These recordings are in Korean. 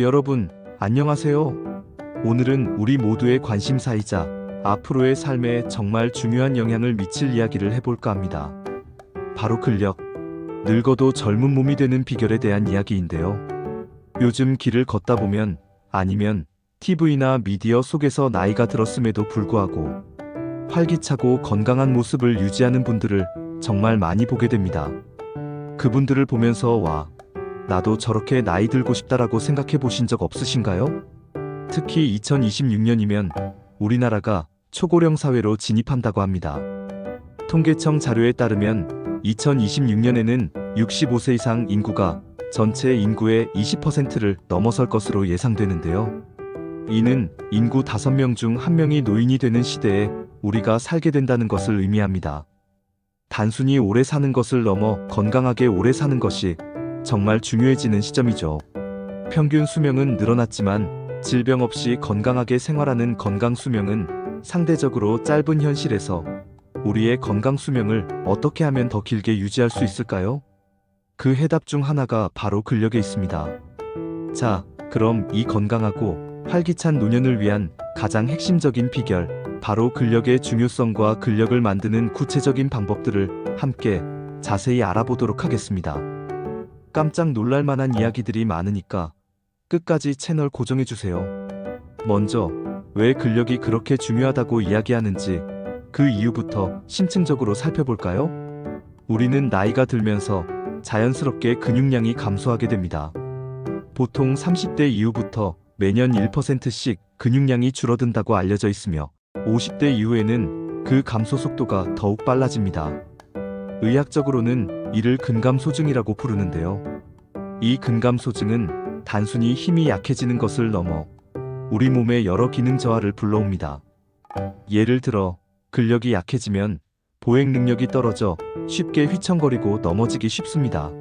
여러분, 안녕하세요. 오늘은 우리 모두의 관심사이자 앞으로의 삶에 정말 중요한 영향을 미칠 이야기를 해볼까 합니다. 바로 근력. 늙어도 젊은 몸이 되는 비결에 대한 이야기인데요. 요즘 길을 걷다 보면 아니면 TV나 미디어 속에서 나이가 들었음에도 불구하고 활기차고 건강한 모습을 유지하는 분들을 정말 많이 보게 됩니다. 그분들을 보면서 와, 나도 저렇게 나이 들고 싶다라고 생각해 보신 적 없으신가요? 특히 2026년이면 우리나라가 초고령 사회로 진입한다고 합니다. 통계청 자료에 따르면 2026년에는 65세 이상 인구가 전체 인구의 20%를 넘어설 것으로 예상되는데요. 이는 인구 5명 중 1명이 노인이 되는 시대에 우리가 살게 된다는 것을 의미합니다. 단순히 오래 사는 것을 넘어 건강하게 오래 사는 것이 정말 중요해지는 시점이죠. 평균 수명은 늘어났지만 질병 없이 건강하게 생활하는 건강 수명은 상대적으로 짧은 현실에서 우리의 건강 수명을 어떻게 하면 더 길게 유지할 수 있을까요? 그 해답 중 하나가 바로 근력에 있습니다. 자, 그럼 이 건강하고 활기찬 노년을 위한 가장 핵심적인 비결, 바로 근력의 중요성과 근력을 만드는 구체적인 방법들을 함께 자세히 알아보도록 하겠습니다. 깜짝 놀랄 만한 이야기들이 많으니까 끝까지 채널 고정해주세요. 먼저, 왜 근력이 그렇게 중요하다고 이야기하는지 그 이유부터 심층적으로 살펴볼까요? 우리는 나이가 들면서 자연스럽게 근육량이 감소하게 됩니다. 보통 30대 이후부터 매년 1%씩 근육량이 줄어든다고 알려져 있으며 50대 이후에는 그 감소 속도가 더욱 빨라집니다. 의학적으로는 이를 근감소증이라고 부르는데요. 이 근감소증은 단순히 힘이 약해지는 것을 넘어 우리 몸의 여러 기능 저하를 불러옵니다. 예를 들어 근력이 약해지면 보행 능력이 떨어져 쉽게 휘청거리고 넘어지기 쉽습니다.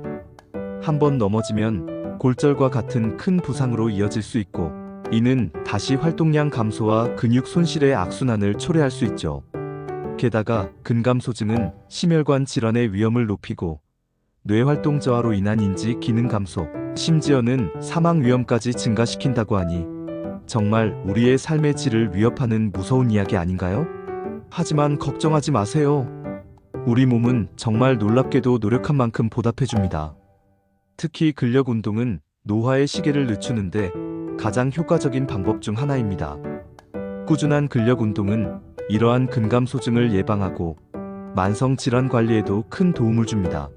한번 넘어지면 골절과 같은 큰 부상으로 이어질 수 있고, 이는 다시 활동량 감소와 근육 손실의 악순환을 초래할 수 있죠. 게다가 근감소증은 심혈관 질환의 위험을 높이고 뇌활동 저하로 인한 인지 기능 감소, 심지어는 사망 위험까지 증가시킨다고 하니 정말 우리의 삶의 질을 위협하는 무서운 이야기 아닌가요? 하지만 걱정하지 마세요. 우리 몸은 정말 놀랍게도 노력한 만큼 보답해줍니다. 특히 근력 운동은 노화의 시계를 늦추는데 가장 효과적인 방법 중 하나입니다. 꾸준한 근력 운동은 이러한 근감소증을 예방하고 만성 질환 관리에도 큰 도움을 줍니다.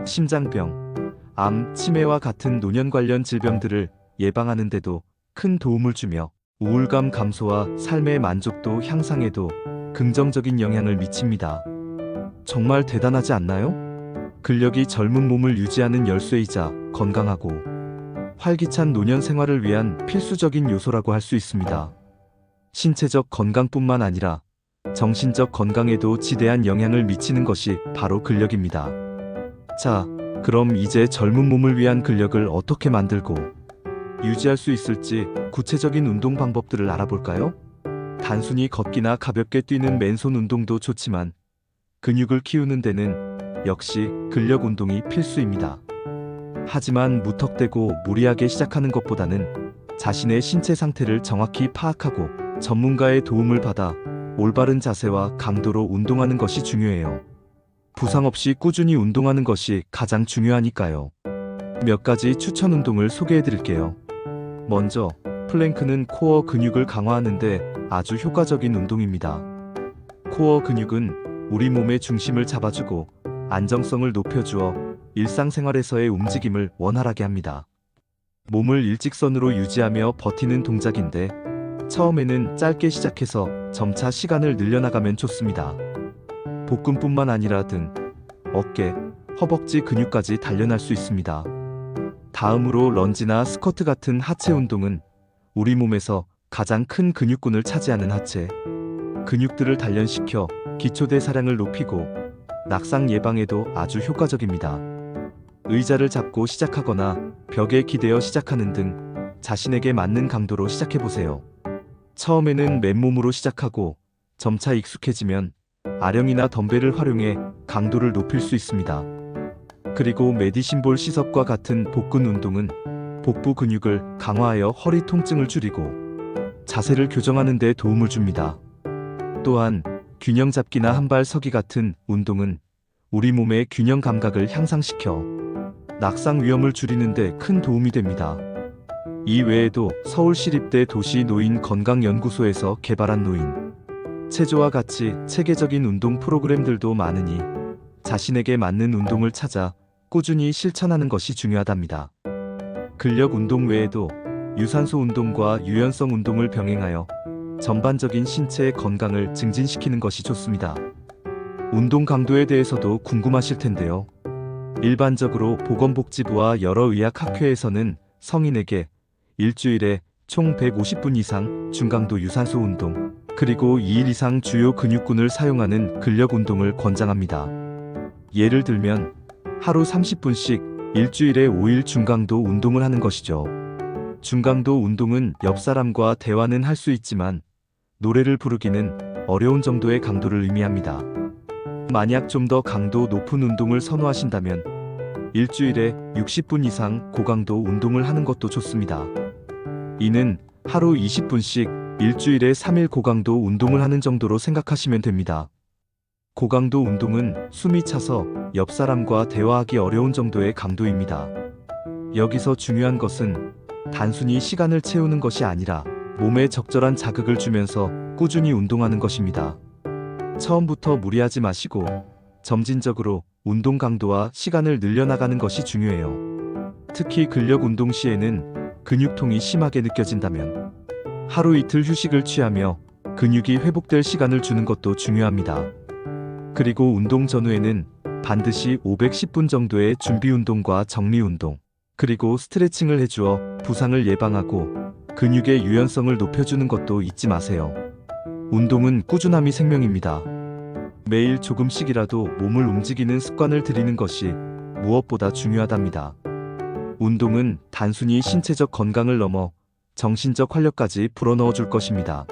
심장병, 암, 치매와 같은 노년 관련 질병들을 예방하는 데도 큰 도움을 주며 우울감 감소와 삶의 만족도 향상에도 긍정적인 영향을 미칩니다. 정말 대단하지 않나요? 근력이 젊은 몸을 유지하는 열쇠이자 건강하고 활기찬 노년 생활을 위한 필수적인 요소라고 할 수 있습니다. 신체적 건강뿐만 아니라 정신적 건강에도 지대한 영향을 미치는 것이 바로 근력입니다. 자, 그럼 이제 젊은 몸을 위한 근력을 어떻게 만들고 유지할 수 있을지 구체적인 운동 방법들을 알아볼까요? 단순히 걷기나 가볍게 뛰는 맨손 운동도 좋지만 근육을 키우는 데는 역시 근력 운동이 필수입니다. 하지만 무턱대고 무리하게 시작하는 것보다는 자신의 신체 상태를 정확히 파악하고 전문가의 도움을 받아 올바른 자세와 강도로 운동하는 것이 중요해요. 부상 없이 꾸준히 운동하는 것이 가장 중요하니까요. 몇 가지 추천 운동을 소개해 드릴게요. 먼저, 플랭크는 코어 근육을 강화하는데 아주 효과적인 운동입니다. 코어 근육은 우리 몸의 중심을 잡아주고 안정성을 높여주어 일상생활에서의 움직임을 원활하게 합니다. 몸을 일직선으로 유지하며 버티는 동작인데 처음에는 짧게 시작해서 점차 시간을 늘려나가면 좋습니다. 복근뿐만 아니라 등, 어깨, 허벅지 근육까지 단련할 수 있습니다. 다음으로 런지나 스쿼트 같은 하체 운동은 우리 몸에서 가장 큰 근육군을 차지하는 하체 근육들을 단련시켜 기초대사량을 높이고 낙상 예방에도 아주 효과적입니다. 의자를 잡고 시작하거나 벽에 기대어 시작하는 등 자신에게 맞는 강도로 시작해보세요. 처음에는 맨몸으로 시작하고 점차 익숙해지면 아령이나 덤벨을 활용해 강도를 높일 수 있습니다. 그리고 메디신볼 시섭과 같은 복근 운동은 복부 근육을 강화하여 허리 통증을 줄이고 자세를 교정하는 데 도움을 줍니다. 또한 균형 잡기나 한발 서기 같은 운동은 우리 몸의 균형 감각을 향상시켜 낙상 위험을 줄이는 데 큰 도움이 됩니다. 이 외에도 서울시립대 도시노인건강연구소에서 개발한 노인 체조와 같이 체계적인 운동 프로그램들도 많으니 자신에게 맞는 운동을 찾아 꾸준히 실천하는 것이 중요하답니다. 근력 운동 외에도 유산소 운동과 유연성 운동을 병행하여 전반적인 신체의 건강을 증진시키는 것이 좋습니다. 운동 강도에 대해서도 궁금하실 텐데요. 일반적으로 보건복지부와 여러 의학학회에서는 성인에게 일주일에 총 150분 이상 중강도 유산소 운동, 그리고 2일 이상 주요 근육군을 사용하는 근력 운동을 권장합니다. 예를 들면 하루 30분씩 일주일에 5일 중강도 운동을 하는 것이죠. 중강도 운동은 옆 사람과 대화는 할 수 있지만 노래를 부르기는 어려운 정도의 강도를 의미합니다. 만약 좀 더 강도 높은 운동을 선호하신다면 일주일에 60분 이상 고강도 운동을 하는 것도 좋습니다. 이는 하루 20분씩 일주일에 3일 고강도 운동을 하는 정도로 생각하시면 됩니다. 고강도 운동은 숨이 차서 옆 사람과 대화하기 어려운 정도의 강도입니다. 여기서 중요한 것은 단순히 시간을 채우는 것이 아니라 몸에 적절한 자극을 주면서 꾸준히 운동하는 것입니다. 처음부터 무리하지 마시고 점진적으로 운동 강도와 시간을 늘려나가는 것이 중요해요. 특히 근력 운동 시에는 근육통이 심하게 느껴진다면 하루 이틀 휴식을 취하며 근육이 회복될 시간을 주는 것도 중요합니다. 그리고 운동 전후에는 반드시 510분 정도의 준비 운동과 정리 운동, 그리고 스트레칭을 해주어 부상을 예방하고 근육의 유연성을 높여주는 것도 잊지 마세요. 운동은 꾸준함이 생명입니다. 매일 조금씩이라도 몸을 움직이는 습관을 들이는 것이 무엇보다 중요하답니다. 운동은 단순히 신체적 건강을 넘어 정신적 활력까지 불어넣어 줄 것입니다.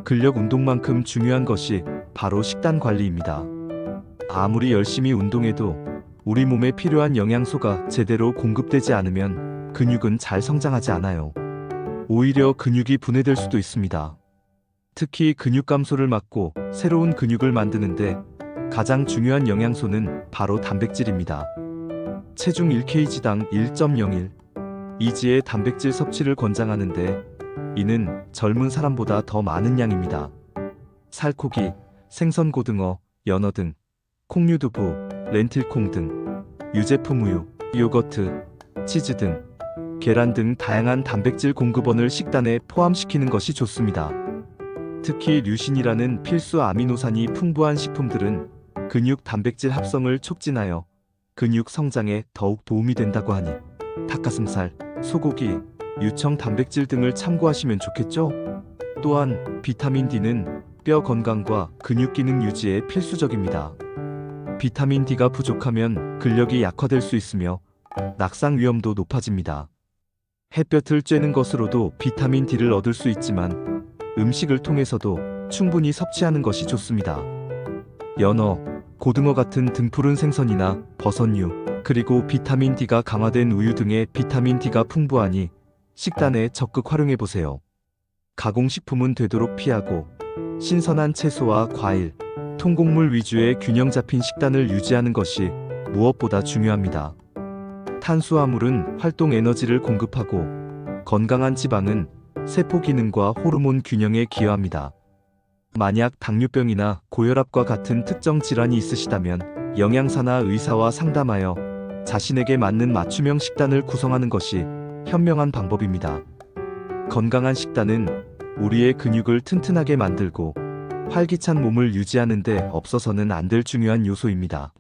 근력 운동만큼 중요한 것이 바로 식단 관리입니다. 아무리 열심히 운동해도 우리 몸에 필요한 영양소가 제대로 공급되지 않으면 근육은 잘 성장하지 않아요. 오히려 근육이 분해될 수도 있습니다. 특히 근육 감소를 막고 새로운 근육을 만드는데 가장 중요한 영양소는 바로 단백질입니다. 체중 1kg당 1.01 이지의 단백질 섭취를 권장하는데 이는 젊은 사람보다 더 많은 양입니다. 살코기, 생선고등어, 연어 등, 콩류두부, 렌틸콩 등, 유제품 우유, 요거트, 치즈 등, 계란 등 다양한 단백질 공급원을 식단에 포함시키는 것이 좋습니다. 특히 류신이라는 필수 아미노산이 풍부한 식품들은 근육 단백질 합성을 촉진하여 근육 성장에 더욱 도움이 된다고 하니 닭가슴살, 소고기, 유청 단백질 등을 참고하시면 좋겠죠? 또한 비타민 D는 뼈 건강과 근육 기능 유지에 필수적입니다. 비타민 D가 부족하면 근력이 약화될 수 있으며 낙상 위험도 높아집니다. 햇볕을 쬐는 것으로도 비타민 D를 얻을 수 있지만 음식을 통해서도 충분히 섭취하는 것이 좋습니다. 연어, 고등어 같은 등푸른 생선이나 버섯류, 그리고 비타민 D가 강화된 우유 등의 비타민 D가 풍부하니 식단에 적극 활용해보세요. 가공식품은 되도록 피하고 신선한 채소와 과일, 통곡물 위주의 균형 잡힌 식단을 유지하는 것이 무엇보다 중요합니다. 탄수화물은 활동 에너지를 공급하고 건강한 지방은 세포 기능과 호르몬 균형에 기여합니다. 만약 당뇨병이나 고혈압과 같은 특정 질환이 있으시다면 영양사나 의사와 상담하여 자신에게 맞는 맞춤형 식단을 구성하는 것이 현명한 방법입니다. 건강한 식단은 우리의 근육을 튼튼하게 만들고 활기찬 몸을 유지하는 데 없어서는 안 될 중요한 요소입니다.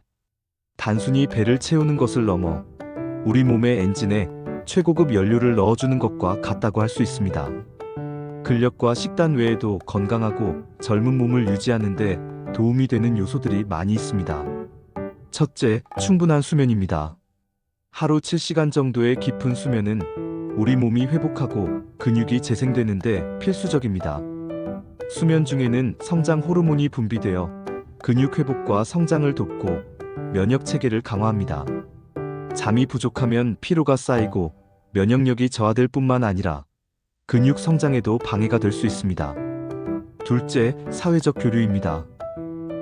단순히 배를 채우는 것을 넘어 우리 몸의 엔진에 최고급 연료를 넣어주는 것과 같다고 할 수 있습니다. 근력과 식단 외에도 건강하고 젊은 몸을 유지하는 데 도움이 되는 요소들이 많이 있습니다. 첫째, 충분한 수면입니다. 하루 7시간 정도의 깊은 수면은 우리 몸이 회복하고 근육이 재생되는 데 필수적입니다. 수면 중에는 성장 호르몬이 분비되어 근육 회복과 성장을 돕고 면역 체계를 강화합니다. 잠이 부족하면 피로가 쌓이고 면역력이 저하될 뿐만 아니라 근육 성장에도 방해가 될 수 있습니다. 둘째, 사회적 교류입니다.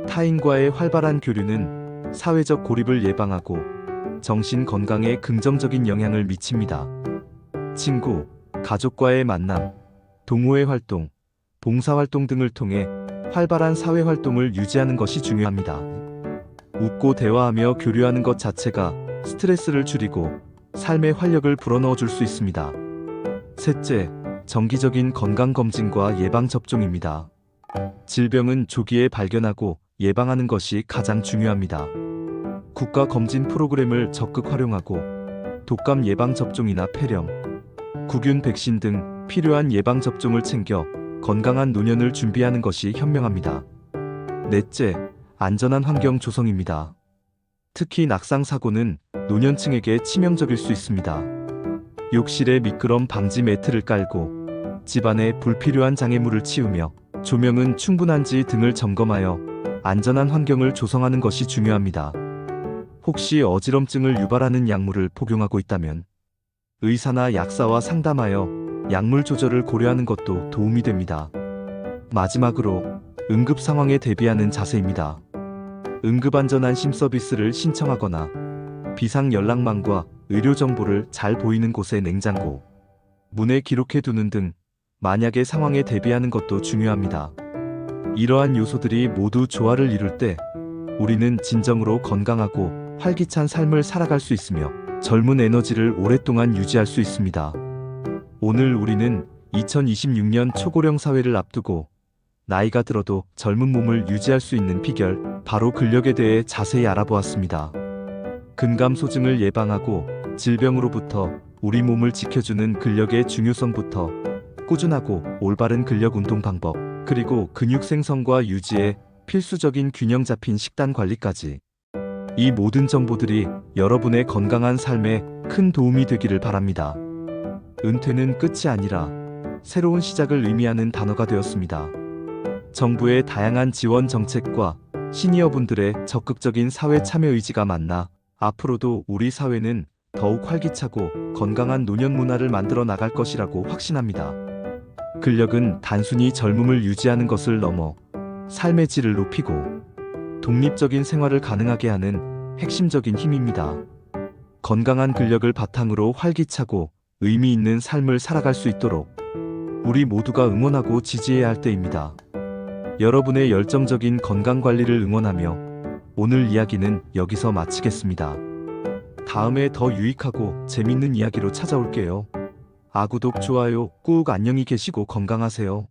타인과의 활발한 교류는 사회적 고립을 예방하고 정신 건강에 긍정적인 영향을 미칩니다. 친구, 가족과의 만남, 동호회 활동, 봉사활동 등을 통해 활발한 사회 활동을 유지하는 것이 중요합니다. 웃고 대화하며 교류하는 것 자체가 스트레스를 줄이고 삶의 활력을 불어넣어 줄 수 있습니다. 셋째, 정기적인 건강검진과 예방접종입니다. 질병은 조기에 발견하고 예방하는 것이 가장 중요합니다. 국가검진 프로그램을 적극 활용하고 독감 예방접종이나 폐렴, 구균 백신 등 필요한 예방접종을 챙겨 건강한 노년을 준비하는 것이 현명합니다. 넷째, 안전한 환경 조성입니다. 특히 낙상 사고는 노년층에게 치명적일 수 있습니다. 욕실에 미끄럼 방지 매트를 깔고 집안에 불필요한 장애물을 치우며 조명은 충분한지 등을 점검하여 안전한 환경을 조성하는 것이 중요합니다. 혹시 어지럼증을 유발하는 약물을 복용하고 있다면 의사나 약사와 상담하여 약물 조절을 고려하는 것도 도움이 됩니다. 마지막으로 응급 상황에 대비하는 자세입니다. 응급안전안심 서비스를 신청하거나 비상 연락망과 의료 정보를 잘 보이는 곳에 냉장고, 문에 기록해 두는 등 만약의 상황에 대비하는 것도 중요합니다. 이러한 요소들이 모두 조화를 이룰 때 우리는 진정으로 건강하고 활기찬 삶을 살아갈 수 있으며 젊은 에너지를 오랫동안 유지할 수 있습니다. 오늘 우리는 2026년 초고령 사회를 앞두고 나이가 들어도 젊은 몸을 유지할 수 있는 비결, 바로 근력에 대해 자세히 알아보았습니다. 근감소증을 예방하고 질병으로부터 우리 몸을 지켜주는 근력의 중요성부터 꾸준하고 올바른 근력 운동 방법, 그리고 근육 생성과 유지에 필수적인 균형 잡힌 식단 관리까지, 이 모든 정보들이 여러분의 건강한 삶에 큰 도움이 되기를 바랍니다. 은퇴는 끝이 아니라 새로운 시작을 의미하는 단어가 되었습니다. 정부의 다양한 지원 정책과 시니어분들의 적극적인 사회 참여 의지가 만나 앞으로도 우리 사회는 더욱 활기차고 건강한 노년 문화를 만들어 나갈 것이라고 확신합니다. 근력은 단순히 젊음을 유지하는 것을 넘어 삶의 질을 높이고 독립적인 생활을 가능하게 하는 핵심적인 힘입니다. 건강한 근력을 바탕으로 활기차고 의미 있는 삶을 살아갈 수 있도록 우리 모두가 응원하고 지지해야 할 때입니다. 여러분의 열정적인 건강관리를 응원하며 오늘 이야기는 여기서 마치겠습니다. 다음에 더 유익하고 재밌는 이야기로 찾아올게요. 아구독, 좋아요 꾹. 안녕히 계시고 건강하세요.